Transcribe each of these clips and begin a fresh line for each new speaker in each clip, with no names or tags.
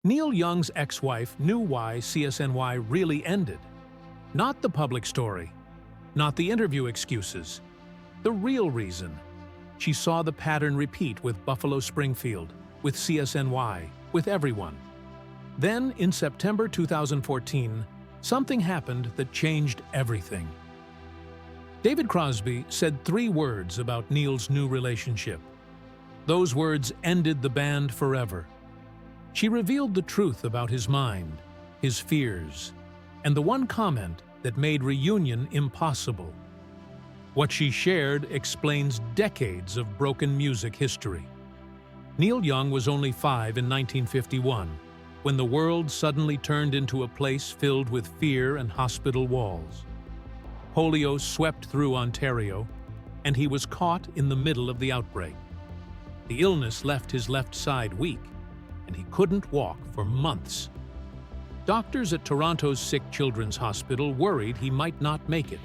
Neil Young's ex-wife knew why CSNY really ended. Not the public story, not the interview excuses. The real reason. She saw the pattern repeat with Buffalo Springfield, with CSNY, with everyone. Then, in September 2014, something happened that changed everything. David Crosby said 3 words about Neil's new relationship. Those words ended the band forever. She revealed the truth about his mind, his fears, and the one comment that made reunion impossible. What she shared explains decades of broken music history. Neil Young was only 5 in 1951, when the world suddenly turned into a place filled with fear and hospital walls. Polio swept through Ontario, and he was caught in the middle of the outbreak. The illness left his left side weak, and he couldn't walk for months. Doctors at Toronto's Sick Children's Hospital worried he might not make it.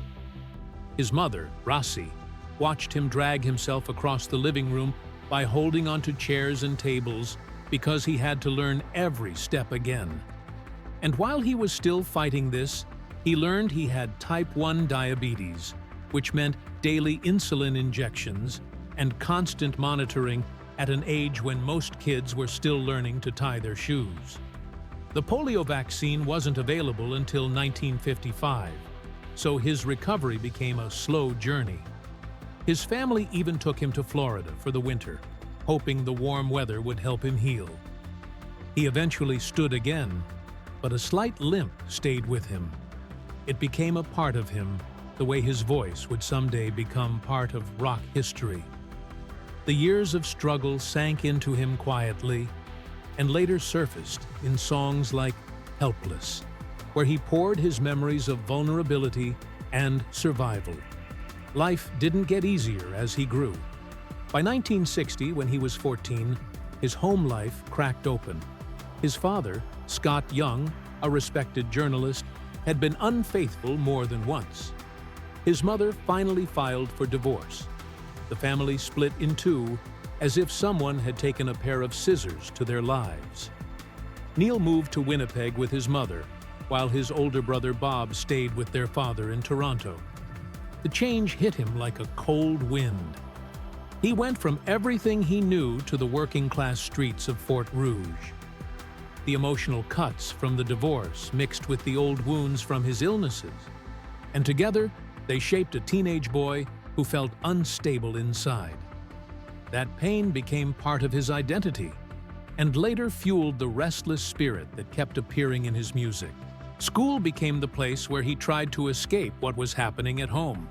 His mother, Rossi, watched him drag himself across the living room by holding onto chairs and tables because he had to learn every step again. And while he was still fighting this, he learned he had type 1 diabetes, which meant daily insulin injections and constant monitoring at an age when most kids were still learning to tie their shoes. The polio vaccine wasn't available until 1955, so his recovery became a slow journey. His family even took him to Florida for the winter, hoping the warm weather would help him heal. He eventually stood again, but a slight limp stayed with him. It became a part of him, the way his voice would someday become part of rock history. The years of struggle sank into him quietly and later surfaced in songs like Helpless, where he poured his memories of vulnerability and survival. Life didn't get easier as he grew. By 1960, when he was 14, his home life cracked open. His father, Scott Young, a respected journalist, had been unfaithful more than once. His mother finally filed for divorce. The family split in two, as if someone had taken a pair of scissors to their lives. Neil moved to Winnipeg with his mother, while his older brother Bob stayed with their father in Toronto. The change hit him like a cold wind. He went from everything he knew to the working-class streets of Fort Rouge. The emotional cuts from the divorce mixed with the old wounds from his illnesses, and together they shaped a teenage boy who felt unstable inside. That pain became part of his identity, and later fueled the restless spirit that kept appearing in his music. School became the place where he tried to escape what was happening at home.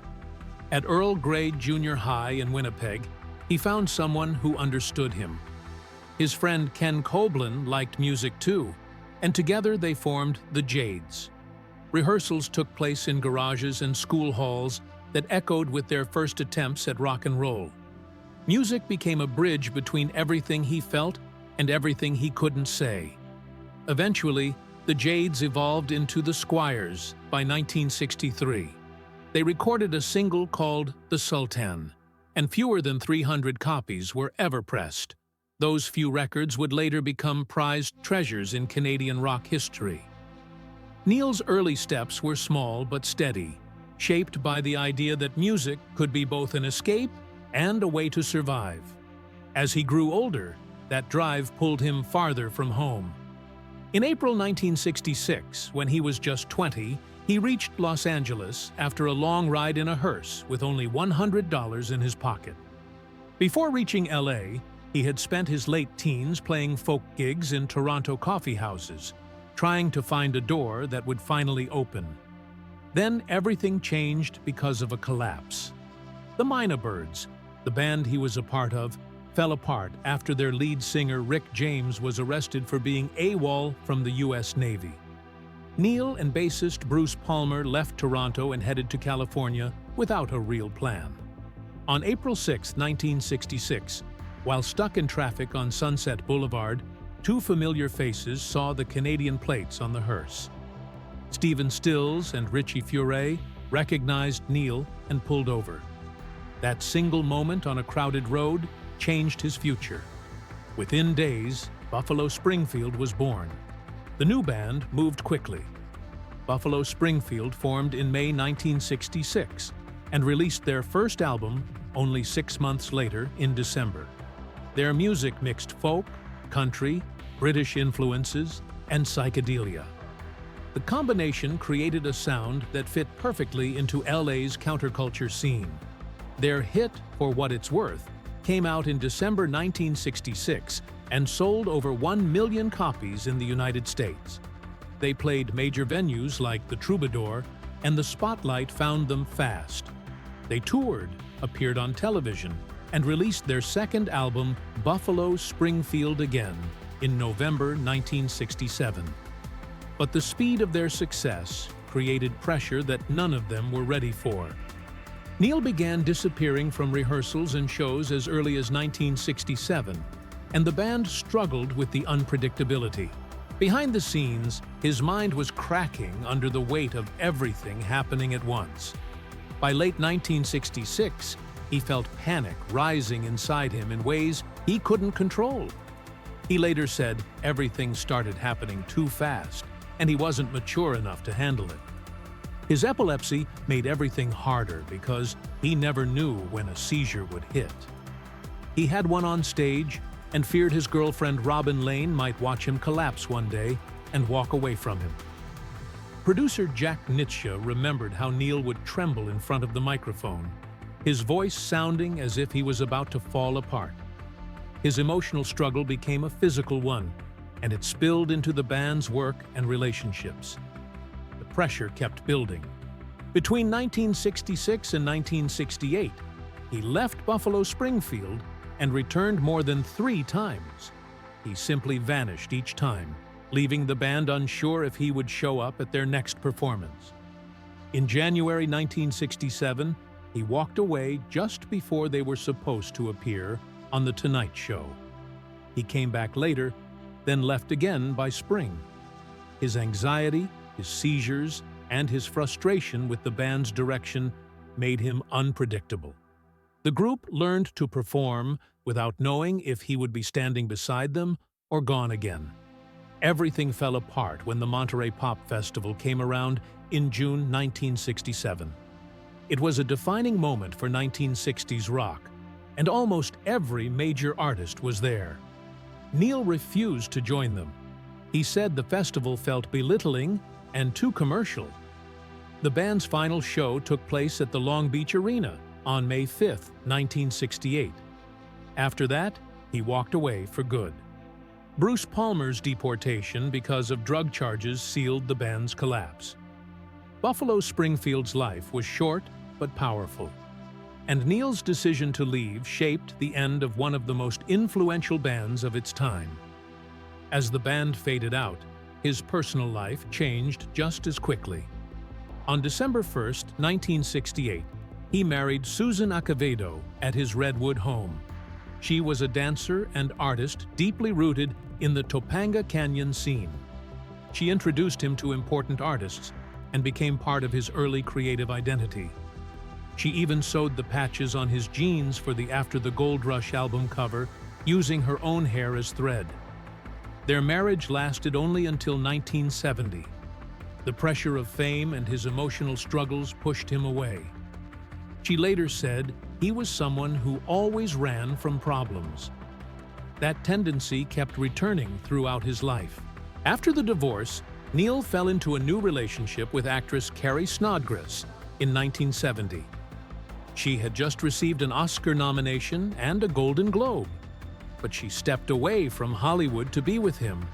At Earl Grey Junior High in Winnipeg, he found someone who understood him. His friend Ken Coblin liked music too, and together they formed the Jades. Rehearsals took place in garages and school halls that echoed with their first attempts at rock and roll. Music became a bridge between everything he felt and everything he couldn't say. Eventually, the Jades evolved into the Squires by 1963. They recorded a single called The Sultan, and fewer than 300 copies were ever pressed. Those few records would later become prized treasures in Canadian rock history. Neil's early steps were small but steady, shaped by the idea that music could be both an escape and a way to survive. As he grew older, that drive pulled him farther from home. In April 1966, when he was just 20, he reached Los Angeles after a long ride in a hearse with only $100 in his pocket. Before reaching LA, he had spent his late teens playing folk gigs in Toronto coffee houses, trying to find a door that would finally open. Then everything changed because of a collapse. The Mina Birds, the band he was a part of, fell apart after their lead singer Rick James was arrested for being AWOL from the U.S. Navy. Neil and bassist Bruce Palmer left Toronto and headed to California without a real plan. On April 6, 1966, while stuck in traffic on Sunset Boulevard, two familiar faces saw the Canadian plates on the hearse. Stephen Stills and Richie Furay recognized Neil and pulled over. That single moment on a crowded road changed his future. Within days, Buffalo Springfield was born. The new band moved quickly. Buffalo Springfield formed in May 1966 and released their first album only 6 months later in December. Their music mixed folk, country, British influences, and psychedelia. The combination created a sound that fit perfectly into LA's counterculture scene. Their hit, For What It's Worth, came out in December 1966 and sold over 1 million copies in the United States. They played major venues like the Troubadour, and the spotlight found them fast. They toured, appeared on television, and released their second album, Buffalo Springfield Again, in November 1967. But the speed of their success created pressure that none of them were ready for. Neil began disappearing from rehearsals and shows as early as 1967, and the band struggled with the unpredictability. Behind the scenes, his mind was cracking under the weight of everything happening at once. By late 1966, he felt panic rising inside him in ways he couldn't control. He later said everything started happening too fast, and he wasn't mature enough to handle it. His epilepsy made everything harder because he never knew when a seizure would hit. He had one on stage and feared his girlfriend Robin Lane might watch him collapse one day and walk away from him. Producer Jack Nitsche remembered how Neil would tremble in front of the microphone, his voice sounding as if he was about to fall apart. His emotional struggle became a physical one, and it spilled into the band's work and relationships. The pressure kept building. Between 1966 and 1968, he left Buffalo Springfield and returned more than 3 times. He simply vanished each time, leaving the band unsure if he would show up at their next performance. In January 1967, he walked away just before they were supposed to appear on The Tonight Show. He came back later, then left again by spring. His anxiety, his seizures, and his frustration with the band's direction made him unpredictable. The group learned to perform without knowing if he would be standing beside them or gone again. Everything fell apart when the Monterey Pop Festival came around in June 1967. It was a defining moment for 1960s rock, and almost every major artist was there. Neil refused to join them. He said the festival felt belittling and too commercial. The band's final show took place at the Long Beach Arena on May 5, 1968. After that, he walked away for good. Bruce Palmer's deportation because of drug charges sealed the band's collapse. Buffalo Springfield's life was short but powerful, and Neil's decision to leave shaped the end of one of the most influential bands of its time. As the band faded out, his personal life changed just as quickly. On December 1, 1968, he married Susan Acevedo at his Redwood home. She was a dancer and artist deeply rooted in the Topanga Canyon scene. She introduced him to important artists and became part of his early creative identity. She even sewed the patches on his jeans for the After the Gold Rush album cover, using her own hair as thread. Their marriage lasted only until 1970. The pressure of fame and his emotional struggles pushed him away. She later said he was someone who always ran from problems. That tendency kept returning throughout his life. After the divorce, Neil fell into a new relationship with actress Carrie Snodgress in 1970. She had just received an Oscar nomination and a Golden Globe, but she stepped away from Hollywood to be with him.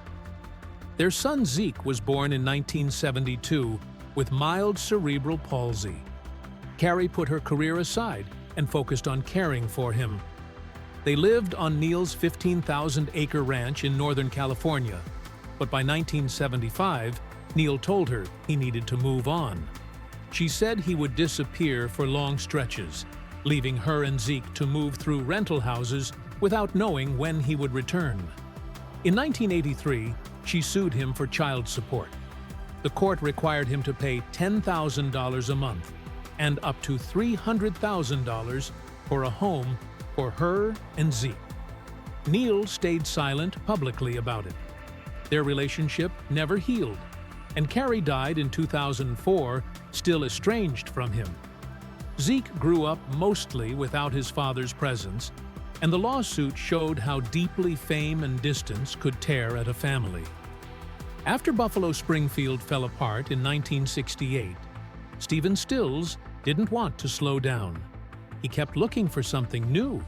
Their son Zeke was born in 1972 with mild cerebral palsy. Carrie put her career aside and focused on caring for him. They lived on Neil's 15,000-acre ranch in Northern California, but by 1975, Neil told her he needed to move on. She said he would disappear for long stretches, leaving her and Zeke to move through rental houses without knowing when he would return. In 1983, she sued him for child support. The court required him to pay $10,000 a month and up to $300,000 for a home for her and Zeke. Neil stayed silent publicly about it. Their relationship never healed, and Carrie died in 2004, still estranged from him. Zeke grew up mostly without his father's presence, and the lawsuit showed how deeply fame and distance could tear at a family. After Buffalo Springfield fell apart in 1968, Stephen Stills didn't want to slow down. He kept looking for something new,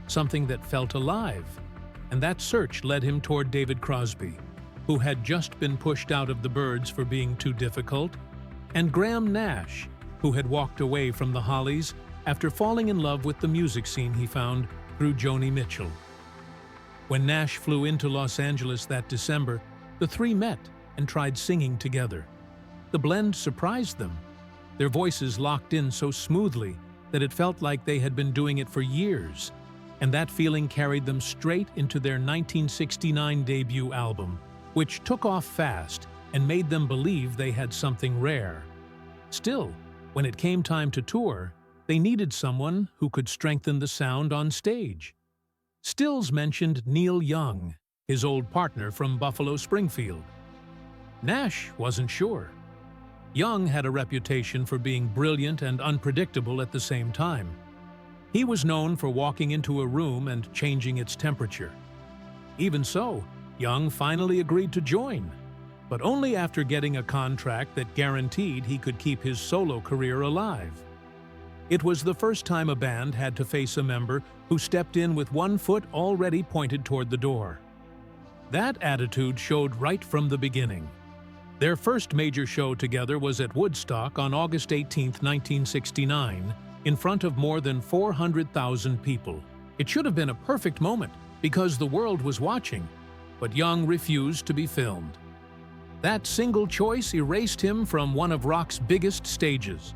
something that felt alive, and that search led him toward David Crosby, who had just been pushed out of the Byrds for being too difficult, and Graham Nash, who had walked away from the Hollies after falling in love with the music scene he found through Joni Mitchell. When Nash flew into Los Angeles that December, the three met and tried singing together. The blend surprised them. Their voices locked in so smoothly that it felt like they had been doing it for years, and that feeling carried them straight into their 1969 debut album, which took off fast and made them believe they had something rare. Still, when it came time to tour, they needed someone who could strengthen the sound on stage. Stills mentioned Neil Young, his old partner from Buffalo Springfield. Nash wasn't sure. Young had a reputation for being brilliant and unpredictable at the same time. He was known for walking into a room and changing its temperature. Even so, Young finally agreed to join, but only after getting a contract that guaranteed he could keep his solo career alive. It was the first time a band had to face a member who stepped in with one foot already pointed toward the door. That attitude showed right from the beginning. Their first major show together was at Woodstock on August 18, 1969, in front of more than 400,000 people. It should have been a perfect moment because the world was watching, but Young refused to be filmed. That single choice erased him from one of rock's biggest stages.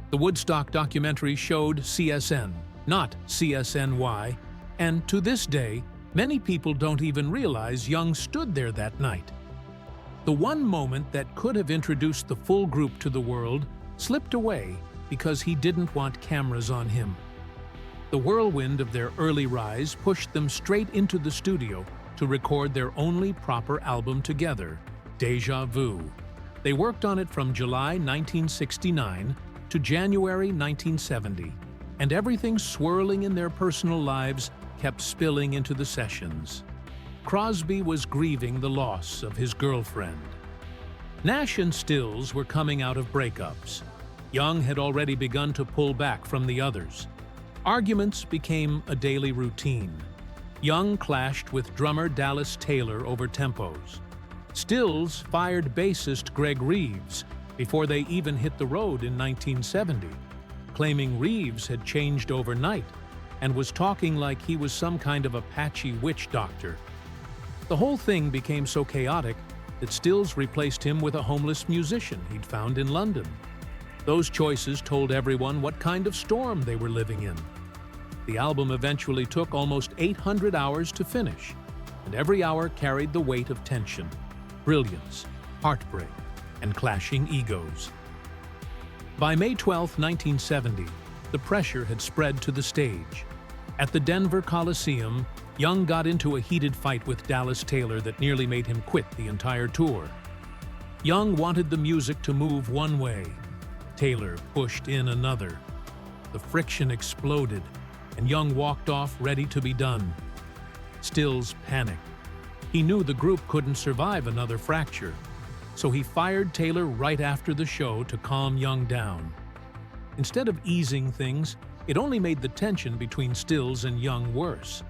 The Woodstock documentary showed CSN, not CSNY, and to this day, many people don't even realize Young stood there that night. The one moment that could have introduced the full group to the world slipped away because he didn't want cameras on him. The whirlwind of their early rise pushed them straight into the studio to record their only proper album together, Deja Vu. They worked on it from July 1969 to January 1970, and everything swirling in their personal lives kept spilling into the sessions. Crosby was grieving the loss of his girlfriend. Nash and Stills were coming out of breakups. Young had already begun to pull back from the others. Arguments became a daily routine. Young clashed with drummer Dallas Taylor over tempos. Stills fired bassist Greg Reeves before they even hit the road in 1970, claiming Reeves had changed overnight and was talking like he was some kind of Apache witch doctor. The whole thing became so chaotic that Stills replaced him with a homeless musician he'd found in London. Those choices told everyone what kind of storm they were living in. The album eventually took almost 800 hours to finish, and every hour carried the weight of tension, brilliance, heartbreak, and clashing egos. By May 12, 1970, the pressure had spread to the stage. At the Denver Coliseum, Young got into a heated fight with Dallas Taylor that nearly made him quit the entire tour. Young wanted the music to move one way. Taylor pushed in another. The friction exploded, and Young walked off ready to be done. Stills panicked. He knew the group couldn't survive another fracture, so he fired Taylor right after the show to calm Young down. Instead of easing things, it only made the tension between Stills and Young worse.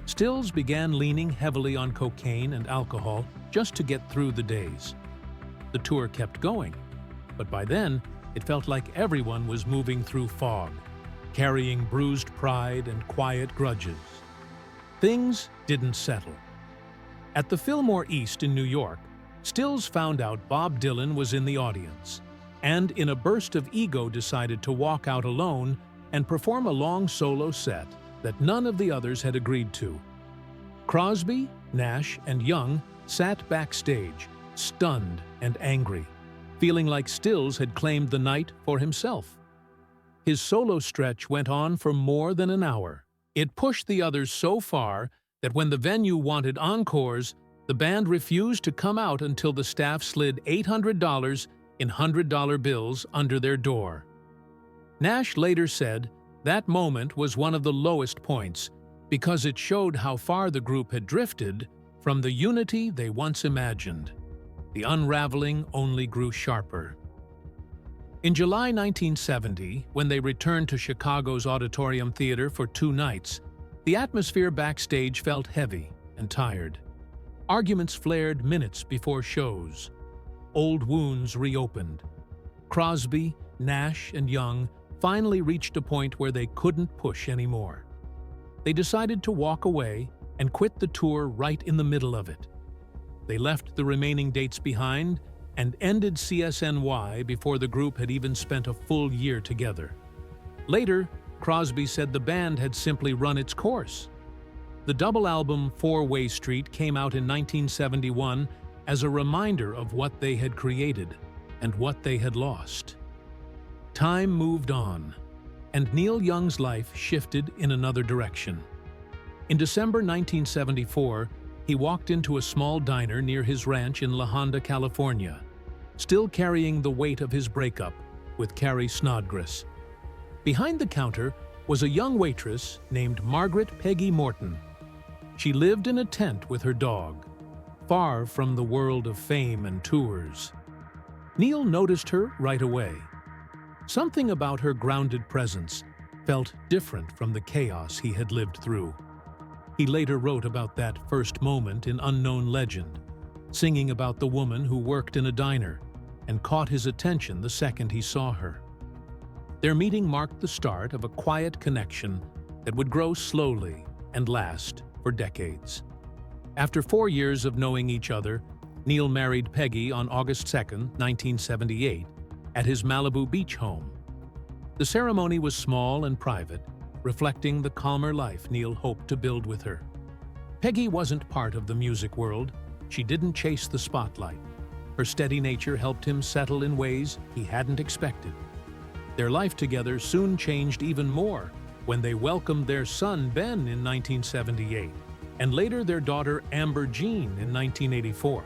Stills began leaning heavily on cocaine and alcohol just to get through the days. The tour kept going, but by then, it felt like everyone was moving through fog, carrying bruised pride and quiet grudges. Things didn't settle. At the Fillmore East in New York, Stills found out Bob Dylan was in the audience, and in a burst of ego decided to walk out alone and perform a long solo set that none of the others had agreed to. Crosby, Nash, and Young sat backstage, stunned and angry, feeling like Stills had claimed the night for himself. His solo stretch went on for more than an hour. It pushed the others so far that when the venue wanted encores, the band refused to come out until the staff slid $800 in $100 bills under their door. Nash later said that moment was one of the lowest points because it showed how far the group had drifted from the unity they once imagined. The unraveling only grew sharper. In July 1970, when they returned to Chicago's Auditorium Theater for 2 nights, the atmosphere backstage felt heavy and tired. Arguments flared minutes before shows. Old wounds reopened. Crosby, Nash, and Young finally reached a point where they couldn't push anymore. They decided to walk away and quit the tour right in the middle of it. They left the remaining dates behind and ended CSNY before the group had even spent a full year together. Later, Crosby said the band had simply run its course. The double album 4-Way Street came out in 1971 as a reminder of what they had created and what they had lost. Time moved on, and Neil Young's life shifted in another direction. In December 1974, he walked into a small diner near his ranch in La Honda, California, still carrying the weight of his breakup with Carrie Snodgress. Behind the counter was a young waitress named Margaret Peggy Morton. She lived in a tent with her dog, far from the world of fame and tours. Neil noticed her right away. Something about her grounded presence felt different from the chaos he had lived through. He later wrote about that first moment in Unknown Legend, singing about the woman who worked in a diner and caught his attention the second he saw her. Their meeting marked the start of a quiet connection that would grow slowly and last for decades. After 4 years of knowing each other, Neil married Peggy on August 2, 1978, at his Malibu beach home. The ceremony was small and private, reflecting the calmer life Neil hoped to build with her. Peggy wasn't part of the music world. She didn't chase the spotlight. Her steady nature helped him settle in ways he hadn't expected. Their life together soon changed even more when they welcomed their son Ben in 1978, and later their daughter Amber Jean in 1984.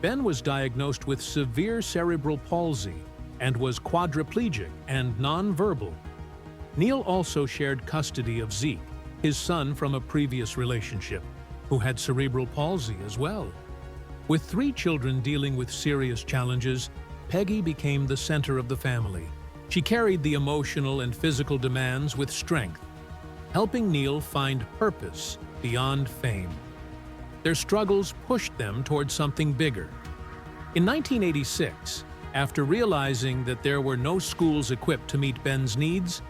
Ben was diagnosed with severe cerebral palsy and was quadriplegic and nonverbal. Neil also shared custody of Zeke, his son from a previous relationship, who had cerebral palsy as well. With 3 children dealing with serious challenges, Peggy became the center of the family. She carried the emotional and physical demands with strength, helping Neil find purpose beyond fame. Their struggles pushed them toward something bigger. In 1986, after realizing that there were no schools equipped to meet Ben's needs,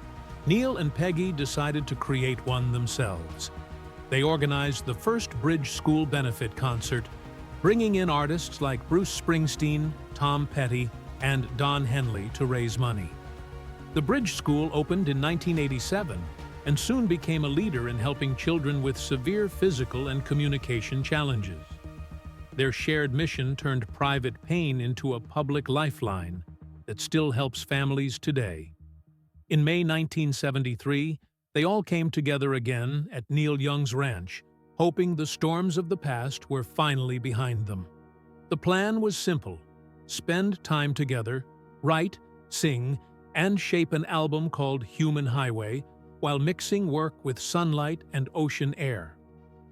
Neil and Peggy decided to create one themselves. They organized the first Bridge School benefit concert, bringing in artists like Bruce Springsteen, Tom Petty, and Don Henley to raise money. The Bridge School opened in 1987 and soon became a leader in helping children with severe physical and communication challenges. Their shared mission turned private pain into a public lifeline that still helps families today. In May 1973, they all came together again at Neil Young's ranch, hoping the storms of the past were finally behind them. The plan was simple: spend time together, write, sing, and shape an album called Human Highway while mixing work with sunlight and ocean air.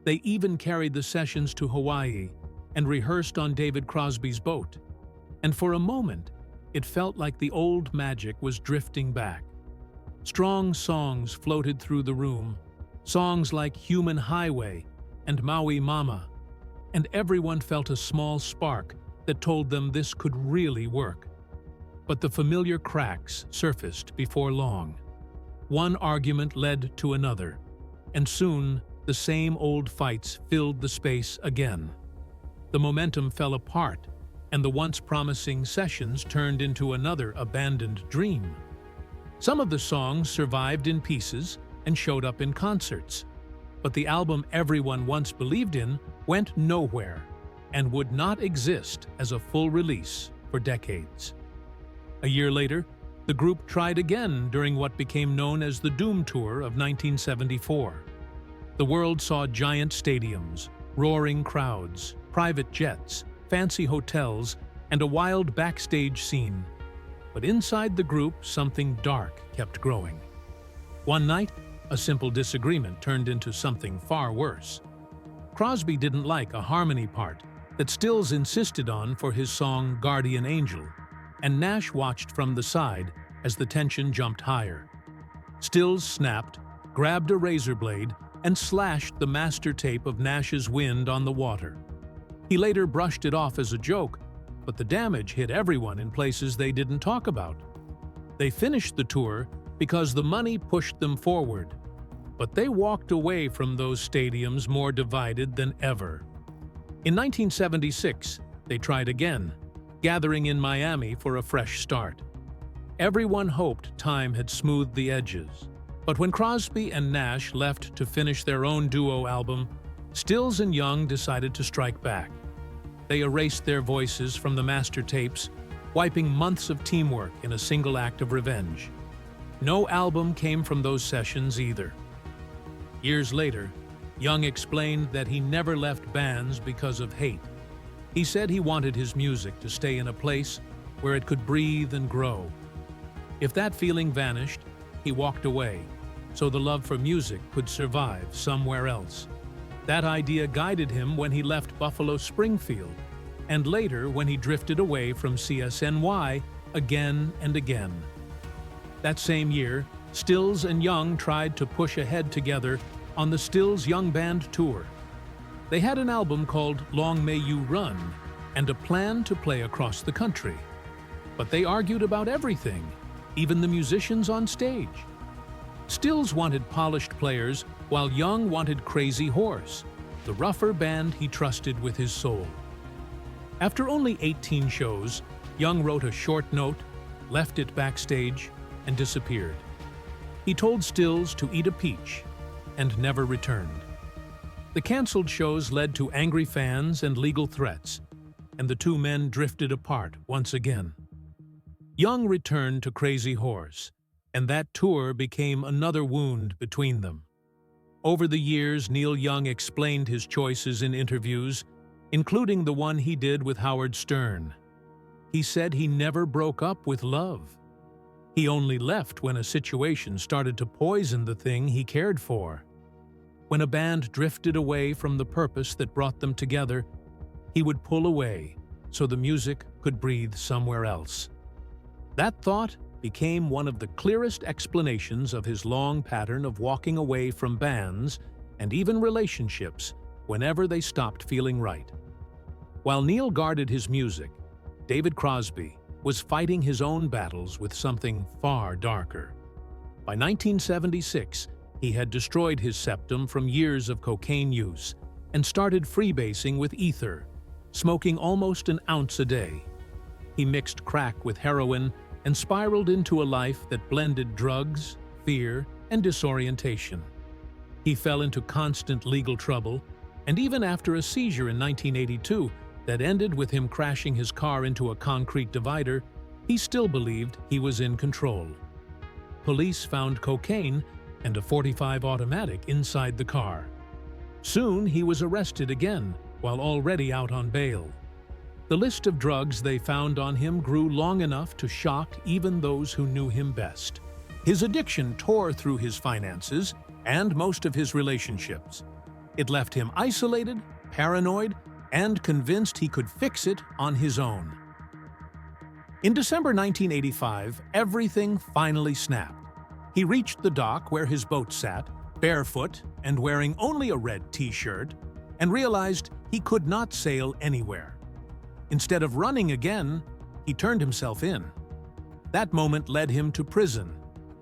They even carried the sessions to Hawaii and rehearsed on David Crosby's boat. And for a moment, it felt like the old magic was drifting back. Strong songs floated through the room, songs like Human Highway and Maui Mama, and everyone felt a small spark that told them this could really work. But the familiar cracks surfaced before long. One argument led to another, and soon the same old fights filled the space again. The momentum fell apart, and the once promising sessions turned into another abandoned dream. Some of the songs survived in pieces and showed up in concerts, but the album everyone once believed in went nowhere and would not exist as a full release for decades. A year later, the group tried again during what became known as the Doom Tour of 1974. The world saw giant stadiums, roaring crowds, private jets, fancy hotels, and a wild backstage scene. But inside the group, something dark kept growing. One night, a simple disagreement turned into something far worse. Crosby didn't like a harmony part that Stills insisted on for his song Guardian Angel, and Nash watched from the side as the tension jumped higher. Stills snapped, grabbed a razor blade, and slashed the master tape of Nash's Wind on the Water. He later brushed it off as a joke, but the damage hit everyone in places they didn't talk about. They finished the tour because the money pushed them forward, but they walked away from those stadiums more divided than ever. In 1976, they tried again, gathering in Miami for a fresh start. Everyone hoped time had smoothed the edges, but when Crosby and Nash left to finish their own duo album, Stills and Young decided to strike back. They erased their voices from the master tapes, wiping months of teamwork in a single act of revenge. No album came from those sessions either. Years later, Young explained that he never left bands because of hate. He said he wanted his music to stay in a place where it could breathe and grow. If that feeling vanished, he walked away, so the love for music could survive somewhere else. That idea guided him when he left Buffalo Springfield, and later when he drifted away from CSNY again and again. That same year, Stills and Young tried to push ahead together on the Stills Young Band tour. They had an album called Long May You Run and a plan to play across the country. But they argued about everything, even the musicians on stage. Stills wanted polished players, while Young wanted Crazy Horse, the rougher band he trusted with his soul. After only 18 shows, Young wrote a short note, left it backstage, and disappeared. He told Stills to eat a peach, and never returned. The canceled shows led to angry fans and legal threats, and the two men drifted apart once again. Young returned to Crazy Horse, and that tour became another wound between them. Over the years, Neil Young explained his choices in interviews, including the one he did with Howard Stern. He said he never broke up with love. He only left when a situation started to poison the thing he cared for. When a band drifted away from the purpose that brought them together, he would pull away so the music could breathe somewhere else. That thought became one of the clearest explanations of his long pattern of walking away from bands and even relationships whenever they stopped feeling right. While Neil guarded his music, David Crosby was fighting his own battles with something far darker. By 1976, he had destroyed his septum from years of cocaine use and started freebasing with ether, smoking almost an ounce a day. He mixed crack with heroin and spiraled into a life that blended drugs, fear, and disorientation. He fell into constant legal trouble, and even after a seizure in 1982 that ended with him crashing his car into a concrete divider, he still believed he was in control. Police found cocaine and a .45 automatic inside the car. Soon he was arrested again, while already out on bail. The list of drugs they found on him grew long enough to shock even those who knew him best. His addiction tore through his finances and most of his relationships. It left him isolated, paranoid, and convinced he could fix it on his own. In December 1985, everything finally snapped. He reached the dock where his boat sat, barefoot and wearing only a red t-shirt, and realized he could not sail anywhere. Instead of running again, he turned himself in. That moment led him to prison,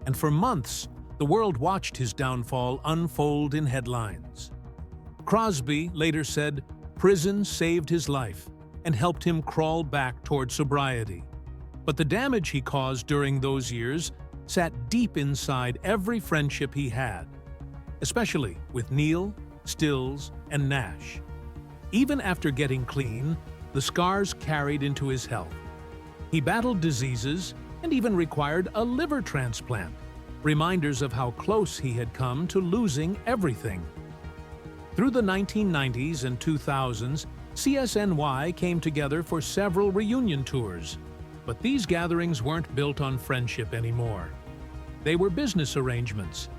and for months, the world watched his downfall unfold in headlines. Crosby later said, "Prison saved his life and helped him crawl back toward sobriety." But the damage he caused during those years sat deep inside every friendship he had, especially with Neil, Stills, and Nash. Even after getting clean, the scars carried into his health. He battled diseases and even required a liver transplant, reminders of how close he had come to losing everything. Through the 1990s and 2000s, CSNY came together for several reunion tours, but these gatherings weren't built on friendship anymore. They were business arrangements.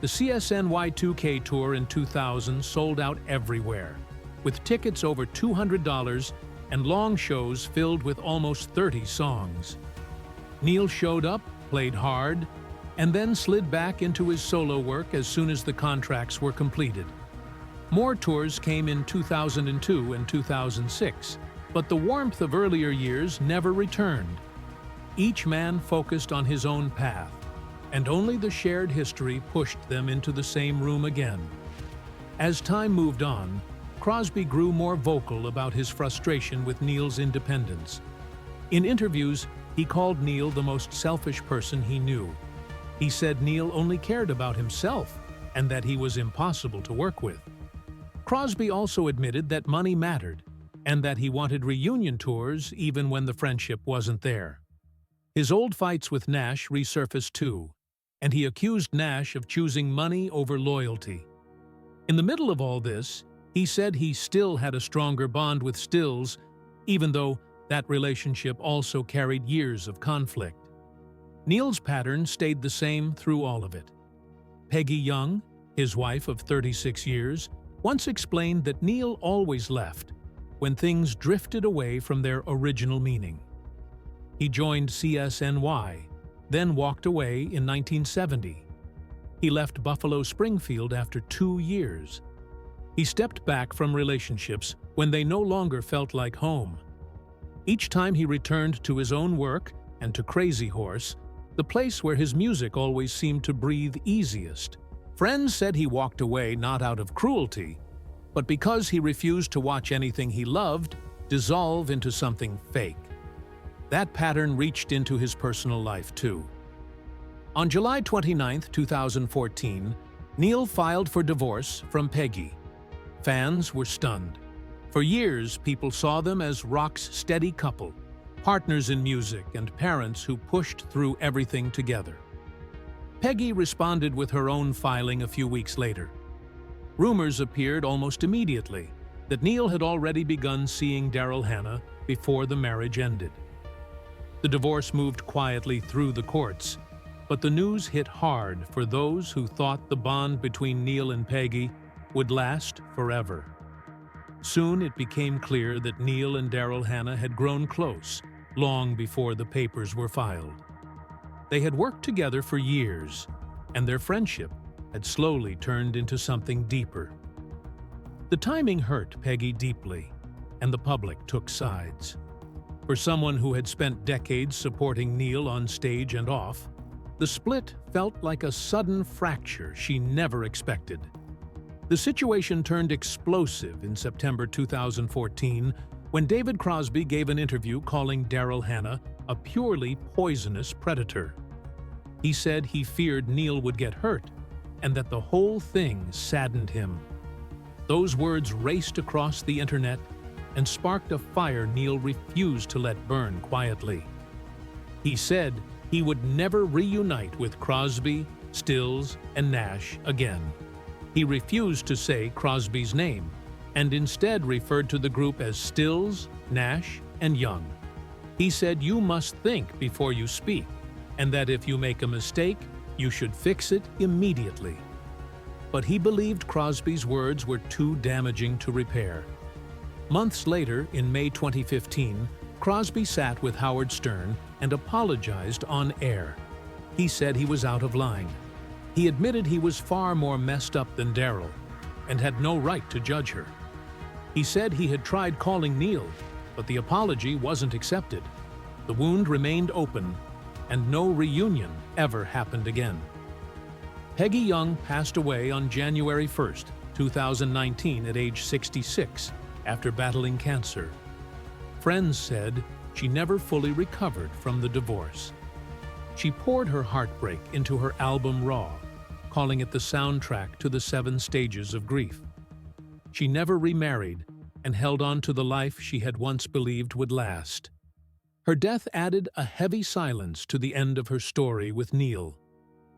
The CSNY 2K tour in 2000 sold out everywhere, with tickets over $200 and long shows filled with almost 30 songs. Neil showed up, played hard, and then slid back into his solo work as soon as the contracts were completed. More tours came in 2002 and 2006, but the warmth of earlier years never returned. Each man focused on his own path, and only the shared history pushed them into the same room again. As time moved on, Crosby grew more vocal about his frustration with Neil's independence. In interviews, he called Neil the most selfish person he knew. He said Neil only cared about himself and that he was impossible to work with. Crosby also admitted that money mattered and that he wanted reunion tours even when the friendship wasn't there. His old fights with Nash resurfaced too, and he accused Nash of choosing money over loyalty. In the middle of all this, he said he still had a stronger bond with Stills, even though that relationship also carried years of conflict. Neil's pattern stayed the same through all of it. Peggy Young, his wife of 36 years, once explained that Neil always left when things drifted away from their original meaning. He joined CSNY, then walked away in 1970. He left Buffalo Springfield after 2 years. He stepped back from relationships when they no longer felt like home. Each time he returned to his own work and to Crazy Horse, the place where his music always seemed to breathe easiest. Friends said he walked away not out of cruelty, but because he refused to watch anything he loved dissolve into something fake. That pattern reached into his personal life too. On July 29, 2014, Neil filed for divorce from Peggy. Fans were stunned. For years, people saw them as rock's steady couple, partners in music and parents who pushed through everything together. Peggy responded with her own filing a few weeks later. Rumors appeared almost immediately that Neil had already begun seeing Daryl Hannah before the marriage ended. The divorce moved quietly through the courts, but the news hit hard for those who thought the bond between Neil and Peggy would last forever. Soon it became clear that Neil and Daryl Hannah had grown close, long before the papers were filed. They had worked together for years, and their friendship had slowly turned into something deeper. The timing hurt Peggy deeply, and the public took sides. For someone who had spent decades supporting Neil on stage and off, the split felt like a sudden fracture she never expected. The situation turned explosive in September 2014 when David Crosby gave an interview calling Daryl Hannah a purely poisonous predator. He said he feared Neil would get hurt and that the whole thing saddened him. Those words raced across the internet and sparked a fire Neil refused to let burn quietly. He said he would never reunite with Crosby, Stills, and Nash again. He refused to say Crosby's name and instead referred to the group as Stills, Nash, and Young. He said you must think before you speak, and that if you make a mistake, you should fix it immediately. But he believed Crosby's words were too damaging to repair. Months later, in May 2015, Crosby sat with Howard Stern and apologized on air. He said he was out of line. He admitted he was far more messed up than Daryl and had no right to judge her. He said he had tried calling Neil, but the apology wasn't accepted. The wound remained open, and no reunion ever happened again. Peggy Young passed away on January 1, 2019 at age 66 after battling cancer. Friends said she never fully recovered from the divorce. She poured her heartbreak into her album Raw, calling it the soundtrack to the 7 stages of grief. She never remarried and held on to the life she had once believed would last. Her death added a heavy silence to the end of her story with Neil,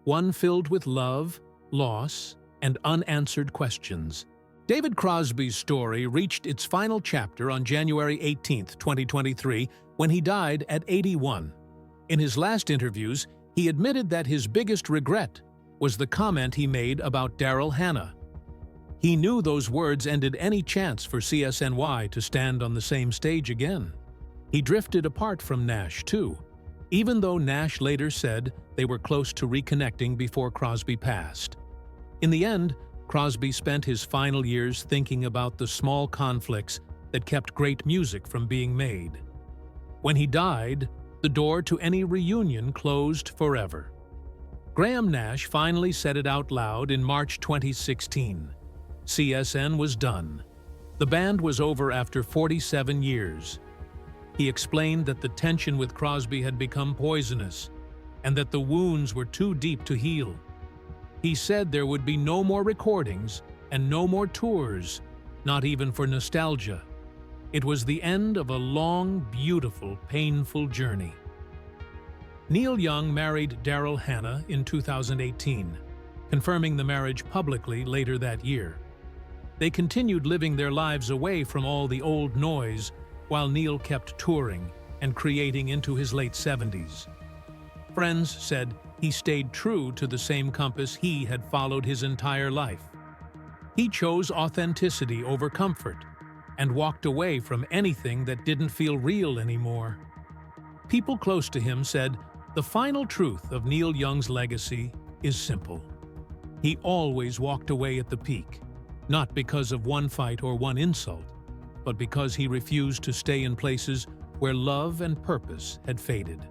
one filled with love, loss, and unanswered questions. David Crosby's story reached its final chapter on January 18, 2023, when he died at 81. In his last interviews, he admitted that his biggest regret was the comment he made about Daryl Hannah. He knew those words ended any chance for CSNY to stand on the same stage again. He drifted apart from Nash, too, even though Nash later said they were close to reconnecting before Crosby passed. In the end, Crosby spent his final years thinking about the small conflicts that kept great music from being made. When he died, the door to any reunion closed forever. Graham Nash finally said it out loud in March 2016. CSN was done. The band was over after 47 years. He explained that the tension with Crosby had become poisonous and that the wounds were too deep to heal. He said there would be no more recordings and no more tours, not even for nostalgia. It was the end of a long, beautiful, painful journey. Neil Young married Daryl Hannah in 2018, confirming the marriage publicly later that year. They continued living their lives away from all the old noise while Neil kept touring and creating into his late 70s. Friends said he stayed true to the same compass he had followed his entire life. He chose authenticity over comfort and walked away from anything that didn't feel real anymore. People close to him said the final truth of Neil Young's legacy is simple. He always walked away at the peak, not because of one fight or one insult, but because he refused to stay in places where love and purpose had faded.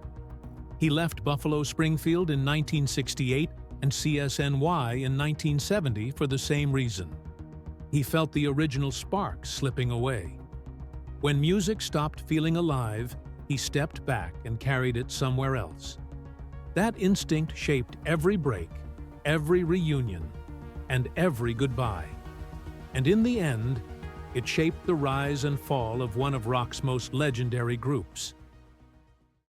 He left Buffalo Springfield in 1968 and CSNY in 1970 for the same reason. He felt the original spark slipping away. When music stopped feeling alive, he stepped back and carried it somewhere else. That instinct shaped every break, every reunion, and every goodbye. And in the end, it shaped the rise and fall of one of rock's most legendary groups.